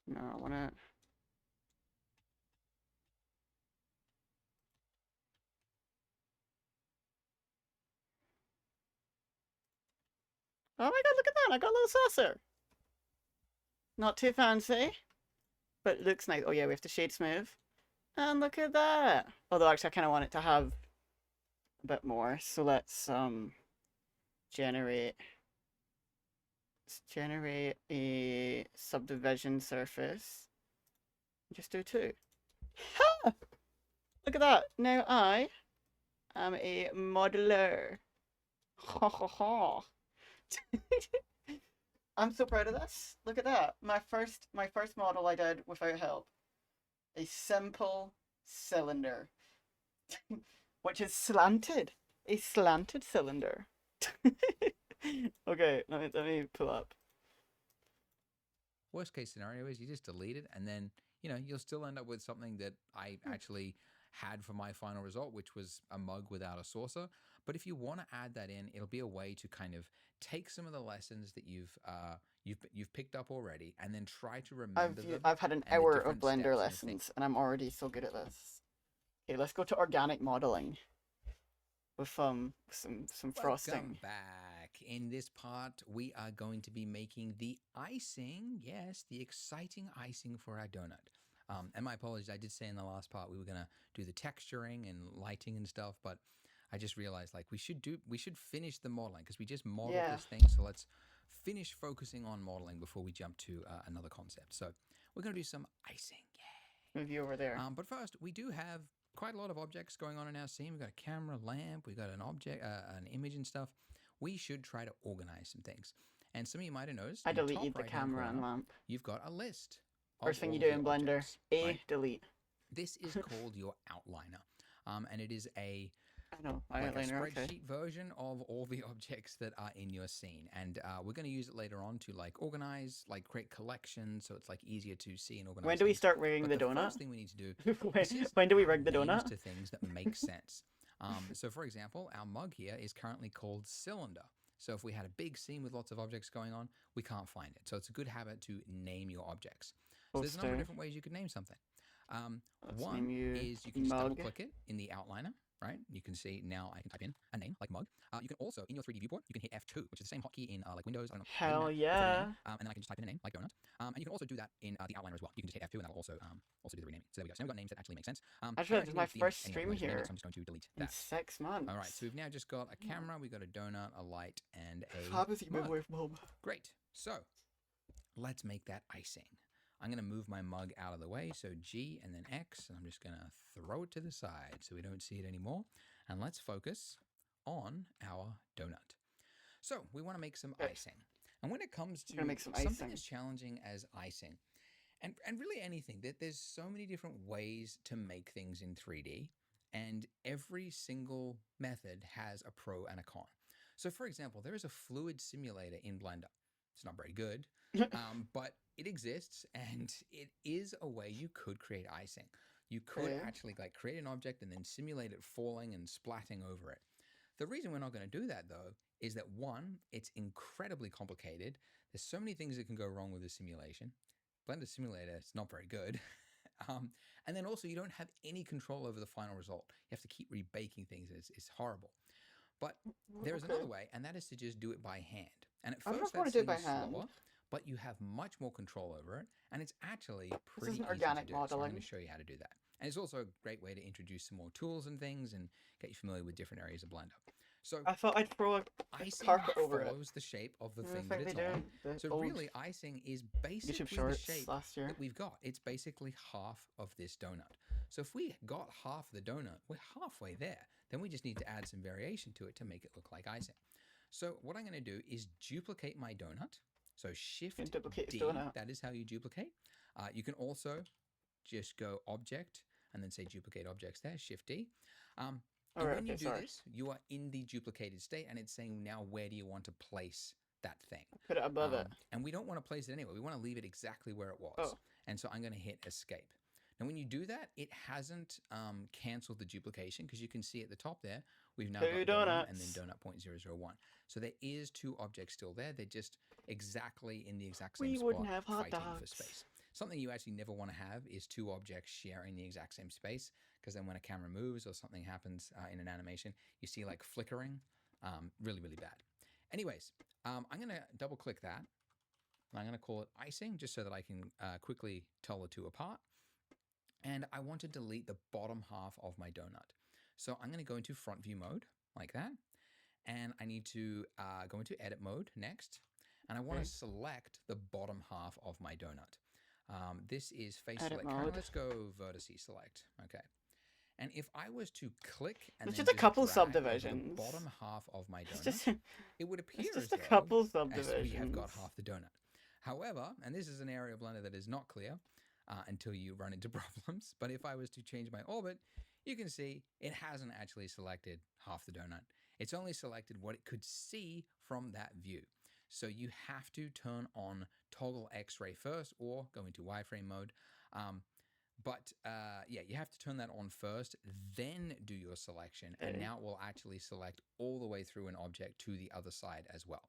No, I want to... Oh my god, look at that! I got a little saucer! Not too fancy, but it looks nice. Oh yeah, we have to shade smooth. And look at that! Although actually I kind of want it to have a bit more, so let's generate a subdivision surface. Just do 2. Ha! Look at that! Now I am a modeler. Ha ha ha! I'm so proud of this. Look at that. My first model I did without help. A simple cylinder. Which is slanted. A slanted cylinder. Okay, let me pull up. worst case scenario is you just delete it, and then you'll still end up with something that I actually had for my final result, which was a mug without a saucer. But if you want to add that in, it'll be a way to kind of take some of the lessons that you've picked up already, and then try to remember them. I've had an and the hour of different Blender steps and lessons, and I'm already so good at this. Okay, let's go to organic modeling with some frosting. Welcome back. back. In this part, we are going to be making the icing. Yes, the exciting icing for our donut. And my apologies, I did say in the last part we were going to do the texturing and lighting and stuff, but I just realized like we should finish the modeling because we just modeled this thing. So let's finish focusing on modeling before we jump to another concept. So we're going to do some icing. Yeah. Move you over there. But first, we do have quite a lot of objects going on in our scene. We've got a camera, lamp, we've got an object, an image and stuff. We should try to organize some things. And some of you might have noticed. I in the top deleted the right-hand camera corner, and lamp. You've got a list. First thing you of do all in the Blender, objects, A, right? delete. This is called your outliner. And it is a I know, like a eyeliner, spreadsheet okay. version of all the objects that are in your scene. And we're going to use it later on to like organize, like create collections, so it's like easier to see and organize. When do we things. start rigging But the donut? first thing we need to do when do we rig the names donut? to things that make sense. So for example, our mug here is currently called cylinder. So if we had a big scene with lots of objects going on, we can't find it. So it's a good habit to name your objects. So there's a number of different ways you could name something. One is you can just double click it in the outliner, right? You can see now I can type in a name like mug. You can also, in your 3D viewport, you can hit F2, which is the same hotkey in like Windows. I don't know. Hell yeah. And then I can just type in a name like donut. And you can also do that in the outliner as well. You can just hit F2 and that'll also do the renaming. So there we go. So now we've got names that actually make sense. Actually, this is my first stream here. So I'm just going to delete In that. 6 months. All right, so we've now just got a camera, we've got a donut, a light, and a How does he move mug. away from home? Great. So let's make that icing. I'm going to move my mug out of the way. So G and then X, and I'm just going to throw it to the side so we don't see it anymore. And let's focus on our donut. So we want to make some icing. And when it comes to make some something icing. as challenging as icing, and really anything, there's so many different ways to make things in 3D. And every single method has a pro and a con. So for example, there is a fluid simulator in Blender. It's not very good, but it exists and it is a way you could create icing. You could actually like create an object and then simulate it falling and splatting over it. The reason we're not going to do that though is that one, it's incredibly complicated. There's so many things that can go wrong with the simulation. Blender Simulator is not very good. And then also you don't have any control over the final result. You have to keep rebaking things. It's horrible. But there is another way, and that is to just do it by hand. And at first that seems slower, but you have much more control over it, and it's actually pretty easy to do. So I'm going to show you how to do that. And it's also a great way to introduce some more tools and things and get you familiar with different areas of Blender. So I thought I'd throw a carpet over it. Follows the shape of the thing that it's on. So really, icing is basically the shape that we've got. It's basically half of this donut. So if we got half the donut, we're halfway there. Then we just need to add some variation to it to make it look like icing. So what I'm going to do is duplicate my donut. So Shift D, that is how you duplicate. You can also just go Object and then say Duplicate Objects there, Shift D. And when you do this, you are in the duplicated state and it's saying now where do you want to place that thing? Put it above it. And we don't want to place it anywhere. We want to leave it exactly where it was. And so I'm going to hit Escape. Now, when you do that, it hasn't canceled the duplication because you can see at the top there, we've now got donut and then donut 0.001. So there is two objects still there. They're just exactly in the exact same spot fighting for space. Something you actually never want to have is two objects sharing the exact same space because then when a camera moves or something happens in an animation, you see like flickering. Really, really bad. Anyways, I'm going to double click that. I'm going to call it icing just so that I can quickly tell the two apart. And I want to delete the bottom half of my donut. So I'm going to go into front view mode like that. And I need to go into edit mode next. And I want to select the bottom half of my donut. This is face select. Let's go vertice select. Okay. And if I was to click and it's then just a couple the subdivisions. bottom half of my donut, it would appear just as a couple as subdivisions. we have got half the donut. However, and this is an area of Blender that is not clear, until you run into problems. But if I was to change my orbit, you can see it hasn't actually selected half the donut. It's only selected what it could see from that view. So you have to turn on toggle X-ray first or go into wireframe mode. Yeah, you have to turn that on first, then do your selection. And now it will actually select all the way through an object to the other side as well.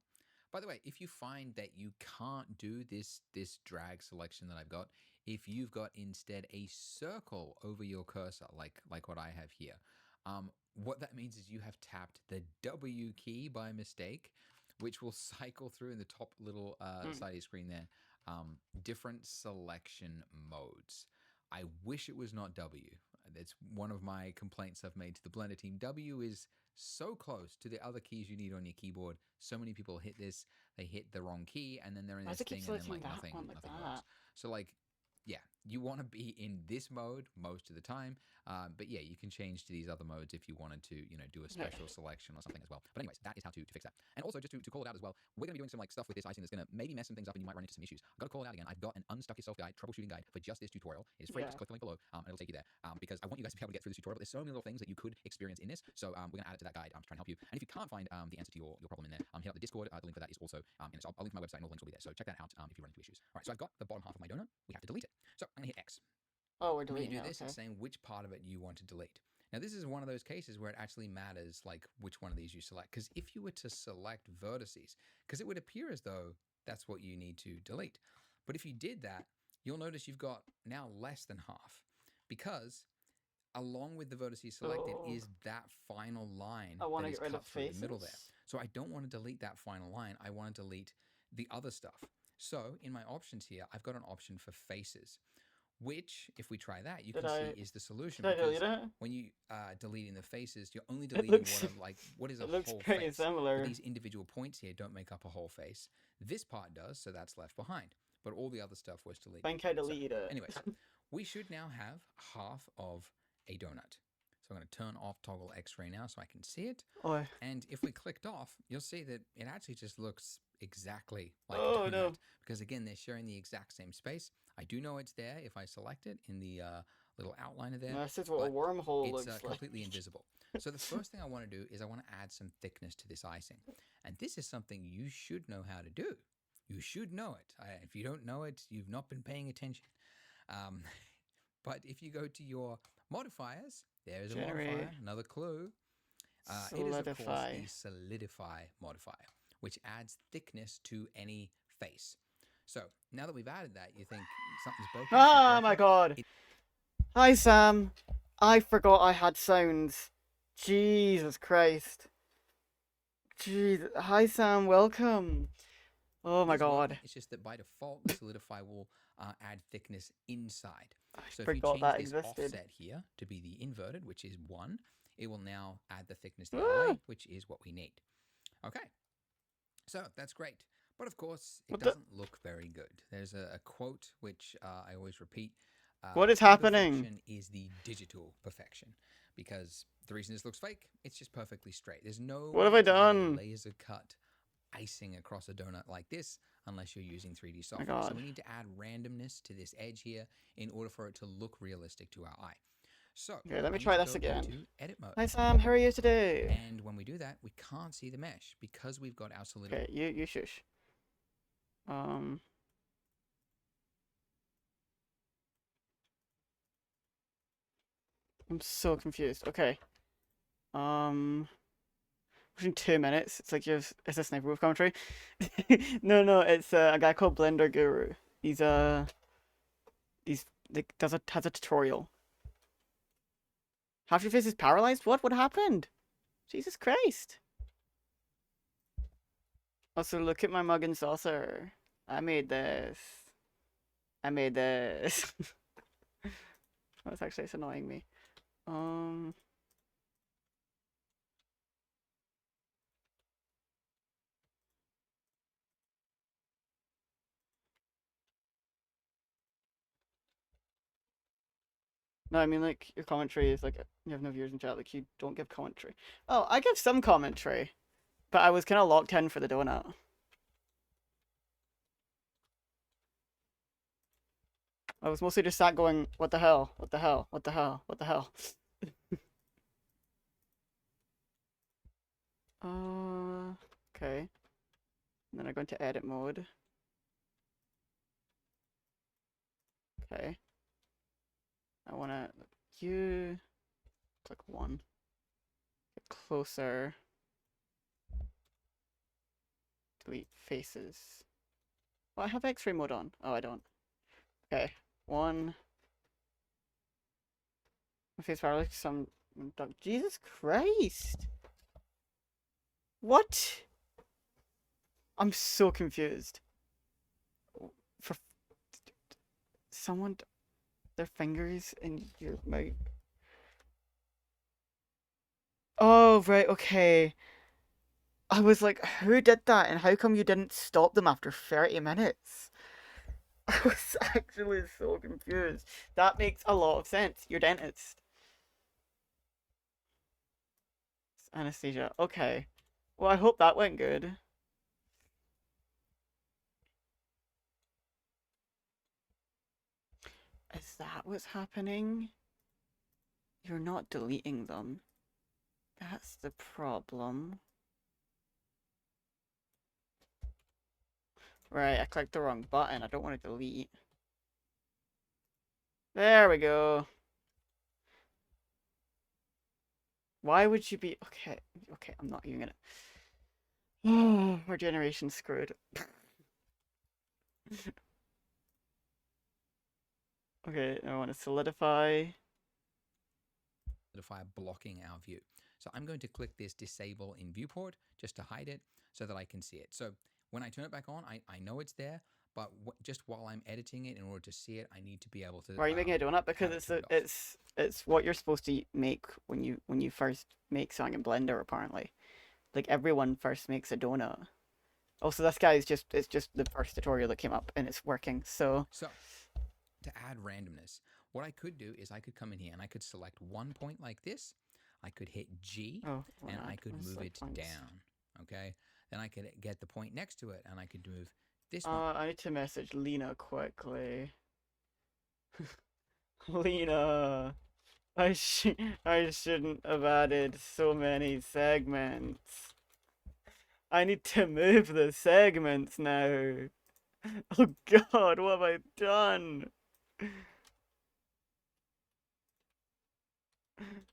By the way, if you find that you can't do this drag selection that I've got, if you've got instead a circle over your cursor, like what I have here, what that means is you have tapped the W key by mistake, which will cycle through in the top little side of your screen there. Different selection modes. I wish it was not W. That's one of my complaints I've made to the Blender team. W is so close to the other keys you need on your keyboard. So many people hit this, they hit the wrong key, and then they're in Why this does it keep thing, and then selecting like that nothing one like works. that? So like, yeah, you want to be in this mode most of the time. But yeah, you can change to these other modes if you wanted to, you know, do a special selection or something as well. But anyways, that is how to fix that. And also just to call it out as well, we're going to be doing some like stuff with this icing that's going to maybe mess some things up and you might run into some issues. I've got to call it out again. I've got an Unstuck Yourself guide, troubleshooting guide for just this tutorial. It is free. Just click the link below and it'll take you there. Because I want you guys to be able to get through this tutorial. But there's so many little things that you could experience in this. So we're going to add it to that guide to try and help you. And if you can't find the answer to your problem in there, hit up the Discord. The link for that is also in it. So I'll link to my website and all the links will be there. So check that out if you run into issues. All right, so I've got the bottom half of my donut. We have to delete it. So I'm going to hit X. Oh, we're When you deleting do it. this, Okay. it's saying which part of it you want to delete. Now, this is one of those cases where it actually matters, like which one of these you select. Because if you were to select vertices, because it would appear as though that's what you need to delete. But if you did that, you'll notice you've got now less than half. Because along with the vertices selected is that final line I want that to is get rid cut of through faces. the middle there. So I don't want to delete that final line. I want to delete the other stuff. So in my options here, I've got an option for faces, which, if we try that, you can see is the solution. Did I delete Because it? when you deleting the faces, you're only deleting looks- what is a It looks whole pretty face. similar. But these individual points here don't make up a whole face. This part does, so that's left behind. But all the other stuff was deleted. I think I deleted it. Anyways, we should now have half of a donut. So I'm going to turn off toggle X-ray now so I can see it. Oh, And if we clicked off, you'll see that it actually just looks exactly like Oh, a donut. no. Because again, they're sharing the exact same space. I do know it's there if I select it in the little outliner there. this is what a but wormhole It's looks like. completely invisible. So the first thing I want to do is I want to add some thickness to this icing. And this is something you should know how to do. You should know it. If you don't know it, you've not been paying attention. But if you go to your modifiers, there's a modifier, another clue. It is, of course, the solidify modifier, which adds thickness to any face. So now that we've added that, you think something's broken? Oh my god! Hi Sam! I forgot I had sounds. Jesus Christ. Jeez. Hi Sam, welcome. Oh my god. It's just that by default, the solidify will add thickness inside. So if you forgot change that this existed. offset here to be the inverted, which is 1, it will now add the thickness the other way, which is what we need. Okay, so that's great. But of course, it doesn't look very good. There's a quote which I always repeat. What is happening? Perfection is the digital perfection. Because the reason this looks fake, it's just perfectly straight. There's no What have I done? laser cut icing across a donut like this unless you're using 3D software. God. So we need to add randomness to this edge here in order for it to look realistic to our eye. So Okay, let me we try need to this go again. into edit mode. Hi Sam, how are you today? And when we do that, we can't see the mesh because we've got our solidify. Okay, you shush. I'm so confused. Okay. Within 2 minutes, it's like is this Sniper Wolf commentary? No, it's a guy called Blender Guru. He's like has a tutorial. Half your face is paralyzed? What happened? Jesus Christ. Also, look at my mug and saucer. I made this. That's actually it's annoying me. No, I mean like your commentary is like you have no viewers in chat, like you don't give commentary. Oh, I give some commentary, but I was kind of locked in for the donut. I was mostly just sat going, what the hell, what the hell, what the hell, what the hell. Okay. And then I go into edit mode. Okay. I wanna you click 1. Get closer. Delete faces. Well, I have X-ray mode on. Oh, I don't. Okay. 1. My face paralyzed. Some Jesus Christ. What? I'm so confused. For someone, their fingers in your mouth. Oh, right, okay. I was like, who did that, and how come you didn't stop them after 30 minutes? I was actually so confused. That makes a lot of sense. Your dentist. Anesthesia. Okay. Well, I hope that went good. Is that what's happening? You're not deleting them. That's the problem. Right, I clicked the wrong button. I don't want to delete. There we go. Why would you be... Okay, okay, I'm not even gonna... Oh, our generation's screwed. Okay, I want to solidify. Solidify blocking our view. So I'm going to click this disable in viewport just to hide it so that I can see it. So when I turn it back on, I know it's there, but just while I'm editing it, in order to see it, I need to be able to. Why are you making a donut? Because it's what you're supposed to make when you first make something in Blender, apparently. Like everyone first makes a donut. Also, this guy is it's just the first tutorial that came up and it's working. So to add randomness, what I could do is I could come in here and I could select one point like this. I could hit G and I could move it down. Okay. Then I could get the point next to it and I could move this one. I need to message Lena quickly. Lena, I shouldn't have added so many segments. I need to move the segments now. Oh God, what have I done?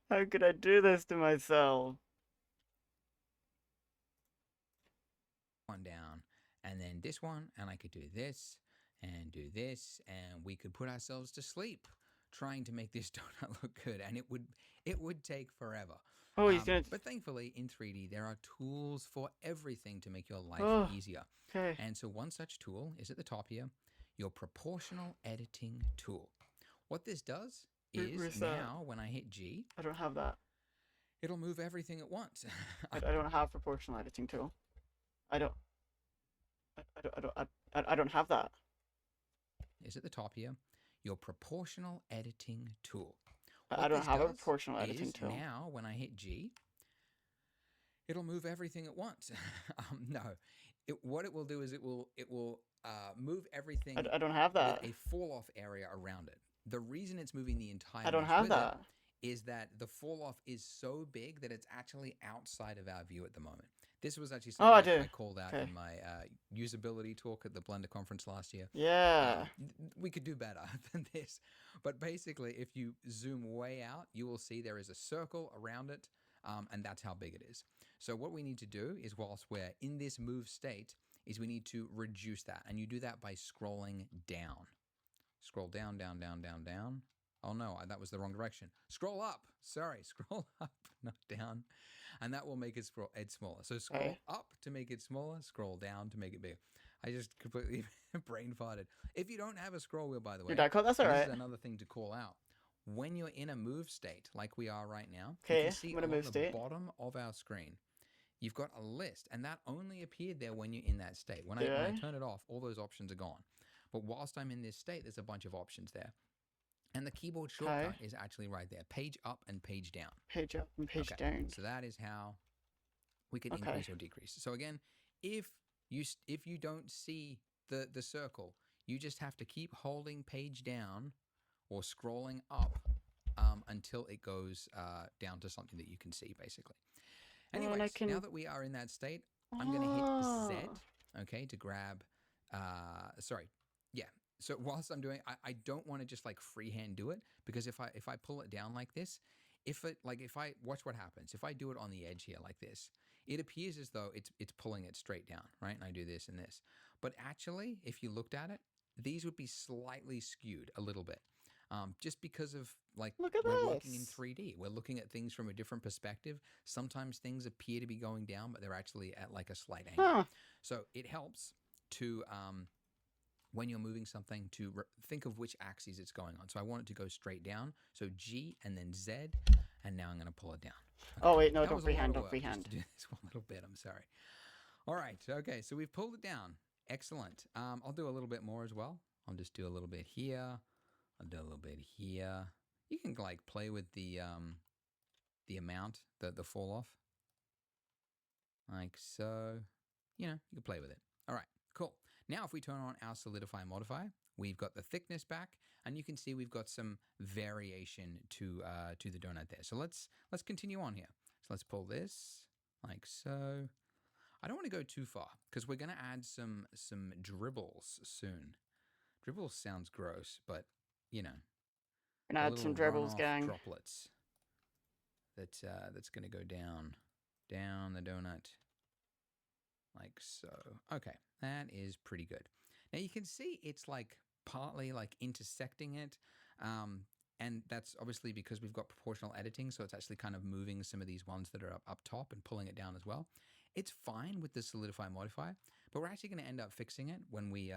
How could I do this to myself? One down and then this one, and I could do this and do this, and we could put ourselves to sleep trying to make this donut look good, and it would take forever. Oh, he's gonna. But thankfully, in 3D, there are tools for everything to make your life easier. Okay. And so one such tool is at the top here, your proportional editing tool. What this does is now, when I hit G, I don't have that. It'll move everything at once. I don't have proportional editing tool. I don't have that. Is at the top here, your proportional editing tool. I don't have a proportional editing tool. Now, when I hit G, it'll move everything at once. No, what it will do is it will move everything. I don't have that. With a fall off area around it. The reason it's moving the entire. I don't have that. Is that the fall off is so big that it's actually outside of our view at the moment. This was actually something I called out in my usability talk at the Blender conference last year. Yeah. We could do better than this. But basically, if you zoom way out, you will see there is a circle around it, and that's how big it is. So what we need to do is, whilst we're in this move state, is we need to reduce that. And you do that by scrolling down. Scroll down, down, down, down, down. Oh no, that was the wrong direction. Scroll up. Sorry, scroll up, not down. And that will make it smaller. So scroll up to make it smaller, scroll down to make it bigger. I just completely brain farted. If you don't have a scroll wheel, by the way, that's all right. This is another thing to call out. When you're in a move state, like we are right now, you can see on the bottom of our screen, you've got a list, and that only appeared there when you're in that state. When I turn it off, all those options are gone. But whilst I'm in this state, there's a bunch of options there. And the keyboard shortcut is actually right there. Page up and page down. Page up and page down. So that is how we can increase or decrease. So again, if you don't see the circle, you just have to keep holding page down or scrolling up until it goes down to something that you can see, basically. Anyways, now that we are in that state, I'm going to hit Z, okay, to grab, So whilst I'm doing, I don't want to just like freehand do it, because if I pull it down like this, if I watch what happens, if I do it on the edge here like this, it appears as though it's pulling it straight down, right? And I do this and this, but actually, if you looked at it, these would be slightly skewed a little bit. just because of like Look at we're working in this. 3D. We're looking at things from a different perspective. Sometimes things appear to be going down, but they're actually at like a slight angle. Huh. So it helps to when you're moving something to think of which axes it's going on. So I want it to go straight down. So G and then Z, and now I'm going to pull it down. Okay. Oh wait, no, That don't was a lot freehand, of don't work freehand. just to do this one little bit. I'm sorry. All right. Okay. So we've pulled it down. Excellent. I'll do a little bit more as well. I'll just do a little bit here. I'll do a little bit here. You can like play with the amount, the fall off, like so. You know, you can play with it. All right, cool. Now if we turn on our solidify modify, we've got the thickness back, and you can see we've got some variation to the donut there. So let's continue on here. So let's pull this like so. I don't want to go too far because we're going to add some dribbles soon. Dribbles sounds gross, but you know, Gonna add some dribbles, runoff gang. droplets that's going to go down the donut like so. Okay, that is pretty good. Now you can see it's like partly like intersecting it, and that's obviously because we've got proportional editing, so it's actually kind of moving some of these ones that are up top and pulling it down as well. It's fine with the solidify modify, but we're actually going to end up fixing it when we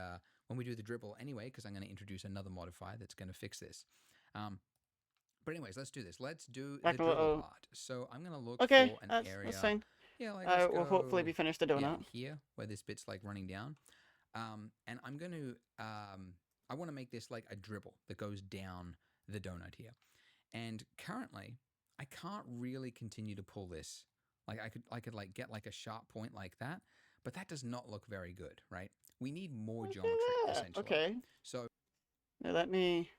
do the dribble anyway, because I'm going to introduce another modifier that's going to fix this. But anyways, let's do this. Let's do the dribble part. So I'm going to look for an area. That's fine. Yeah, like let's We'll hopefully be finished the donut. Yeah, here where this bit's like running down. And I'm going to I want to make this like a dribble that goes down the donut here. And currently, I can't really continue to pull this. Like I could like get like a sharp point like that, but that does not look very good, right? We need more geometry essentially. Okay. So now let me.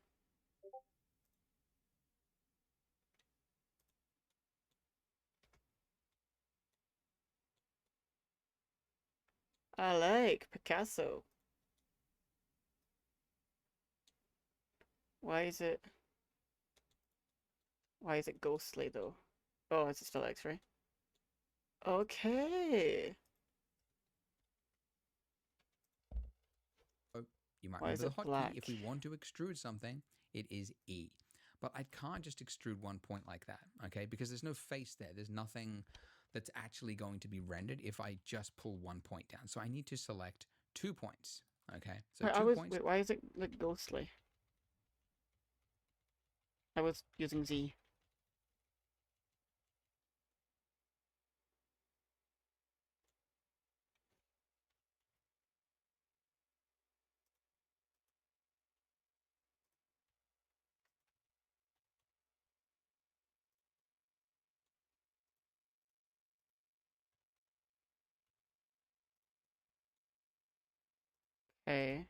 I like Picasso. Why is it ghostly though? Oh, is it still X-ray? Okay. you might Why is remember the it hotkey. If black? we want to extrude something, it is E. But I can't just extrude one point like that, okay? Because there's no face there. There's nothing that's actually going to be rendered if I just pull one point down. So I need to select 2 points, okay? So Wait, 2 points. wait, why is it like ghostly? I was using Z. Okay.